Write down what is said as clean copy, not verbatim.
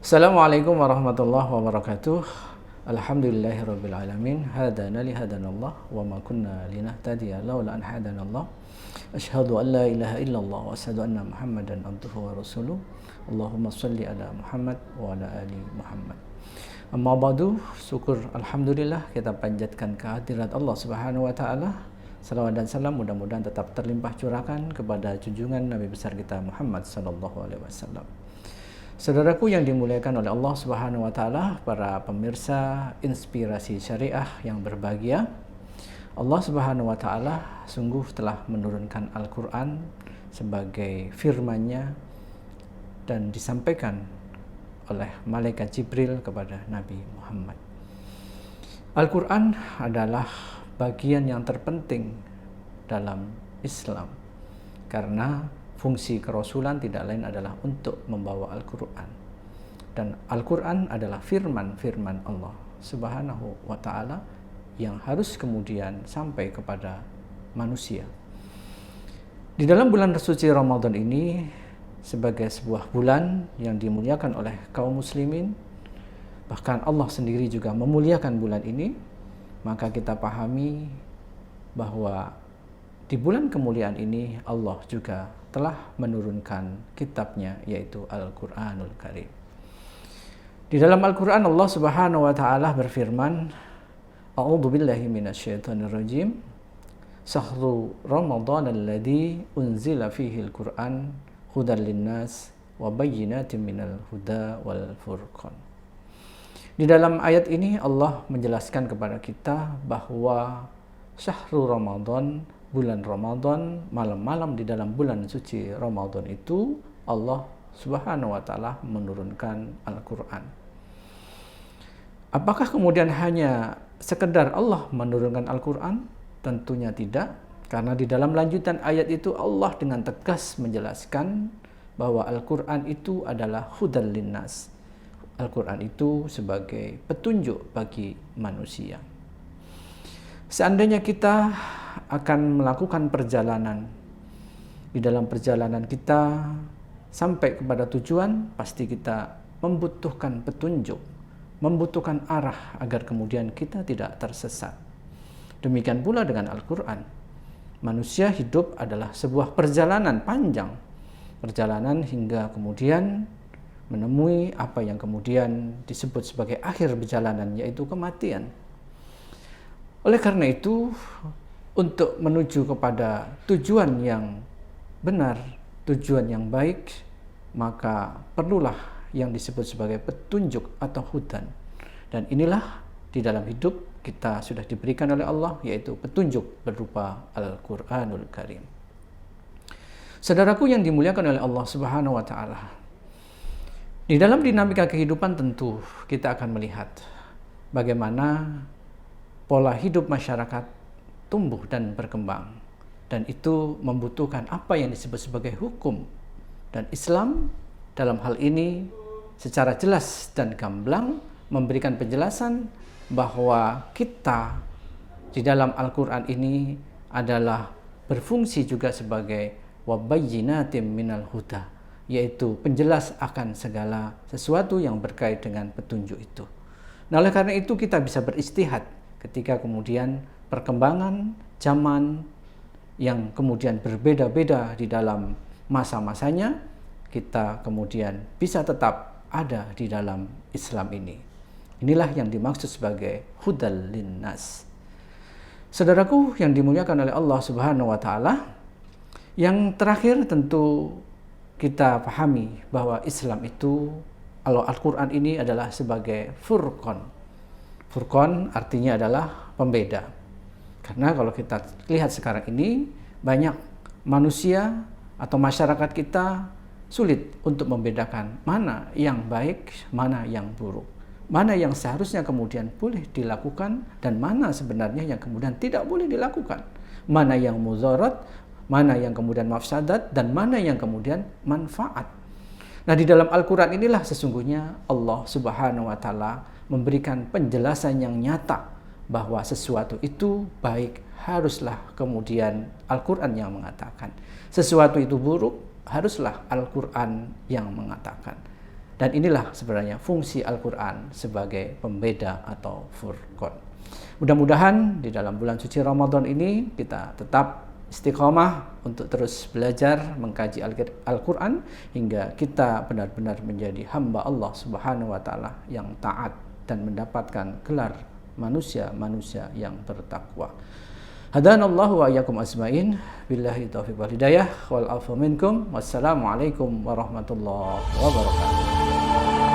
Assalamualaikum warahmatullahi wabarakatuh. Alhamdulillahirabbil alamin. Hadana li hadanallah wa ma kunna linahtadiya laula an hadanallah. Asyhadu an la ilaha illallah wa asyhadu anna Muhammadan abduhu wa rasuluh. Allahumma shalli ala Muhammad wa ala ali Muhammad. Amma ba'du, syukur alhamdulillah kita panjatkan kehadirat Allah Subhanahu wa taala. Salawat dan salam mudah-mudahan tetap terlimpah curahkan kepada junjungan Nabi besar kita Muhammad sallallahu alaihi wasallam. Saudaraku yang dimuliakan oleh Allah Subhanahu wa taala, para pemirsa Inspirasi Syariah yang berbahagia, Allah Subhanahu wa taala sungguh telah menurunkan Al-Qur'an sebagai firman-Nya dan disampaikan oleh malaikat Jibril kepada Nabi Muhammad. Al-Qur'an adalah bagian yang terpenting dalam Islam karena fungsi kerasulan tidak lain adalah untuk membawa Al-Quran. Dan Al-Quran adalah firman-firman Allah Subhanahu wa ta'ala yang harus kemudian sampai kepada manusia. Di dalam bulan suci Ramadan ini, sebagai sebuah bulan yang dimuliakan oleh kaum muslimin, bahkan Allah sendiri juga memuliakan bulan ini, maka kita pahami bahwa di bulan kemuliaan ini Allah juga telah menurunkan kitabnya, yaitu Al-Quranul Karim. Di dalam Al-Quran Allah Subhanahu wa ta'ala berfirman, A'udzu billahi minasyaitonir rajim. Syahru Ramadan alladzi unzila fihi al-Qur'an hudan linnas wa bayyinatin minal huda wal furqan. Di dalam ayat ini Allah menjelaskan kepada kita bahwa Syahrul Ramadan, bulan Ramadan, malam-malam di dalam bulan suci Ramadan itu Allah Subhanahu wa taala menurunkan Al-Qur'an. Apakah kemudian hanya sekedar Allah menurunkan Al-Qur'an? Tentunya tidak, karena di dalam lanjutan ayat itu Allah dengan tegas menjelaskan bahwa Al-Qur'an itu adalah hudal linnas. Al-Qur'an itu sebagai petunjuk bagi manusia. Seandainya kita akan melakukan perjalanan, di dalam perjalanan kita sampai kepada tujuan, pasti kita membutuhkan petunjuk, membutuhkan arah agar kemudian kita tidak tersesat. Demikian pula dengan Al-Quran. Manusia hidup adalah sebuah perjalanan panjang, perjalanan hingga kemudian menemui apa yang kemudian disebut sebagai akhir perjalanan, yaitu kematian. Oleh karena itu, untuk menuju kepada tujuan yang benar, tujuan yang baik, maka perlulah yang disebut sebagai petunjuk atau hudan. Dan inilah di dalam hidup kita sudah diberikan oleh Allah, yaitu petunjuk berupa Al-Quranul Karim. Saudaraku yang dimuliakan oleh Allah Subhanahu wa ta'ala, di dalam dinamika kehidupan tentu kita akan melihat bagaimana pola hidup masyarakat tumbuh dan berkembang, dan itu membutuhkan apa yang disebut sebagai hukum. Dan Islam dalam hal ini secara jelas dan gamblang memberikan penjelasan bahwa kita di dalam Al-Quran ini adalah berfungsi juga sebagai wabayyinatim minal huda, yaitu penjelas akan segala sesuatu yang berkait dengan petunjuk itu. Nah, oleh karena itu kita bisa beristihad ketika kemudian perkembangan zaman yang kemudian berbeda-beda di dalam masa-masanya, kita kemudian bisa tetap ada di dalam Islam ini. Inilah yang dimaksud sebagai hudal linnas. Saudaraku yang dimuliakan oleh Allah Subhanahu wa taala, yang terakhir tentu kita pahami bahwa Islam itu, Al-Quran ini adalah sebagai furqan. Furqan artinya adalah pembeda. Karena kalau kita lihat sekarang ini, banyak manusia atau masyarakat kita sulit untuk membedakan mana yang baik, mana yang buruk. Mana yang seharusnya kemudian boleh dilakukan dan mana sebenarnya yang kemudian tidak boleh dilakukan. Mana yang mudarat, mana yang kemudian mafsadat, dan mana yang kemudian manfaat. Nah, di dalam Al-Quran inilah sesungguhnya Allah Subhanahu wa ta'ala memberikan penjelasan yang nyata bahwa sesuatu itu baik, haruslah kemudian Al-Quran yang mengatakan. Sesuatu itu buruk, haruslah Al-Quran yang mengatakan. Dan inilah sebenarnya fungsi Al-Quran sebagai pembeda atau furqan. Mudah-mudahan di dalam bulan suci Ramadan ini kita tetap istiqomah untuk terus belajar mengkaji Al-Quran hingga kita benar-benar menjadi hamba Allah Subhanahu wa Ta'ala yang taat dan mendapatkan gelar manusia-manusia yang bertakwa. Hadanallahu wa iyyakum ajmain. Billahi taufiq wal hidayah wal afu minkum. Wassalamualaikum warahmatullahi wabarakatuh.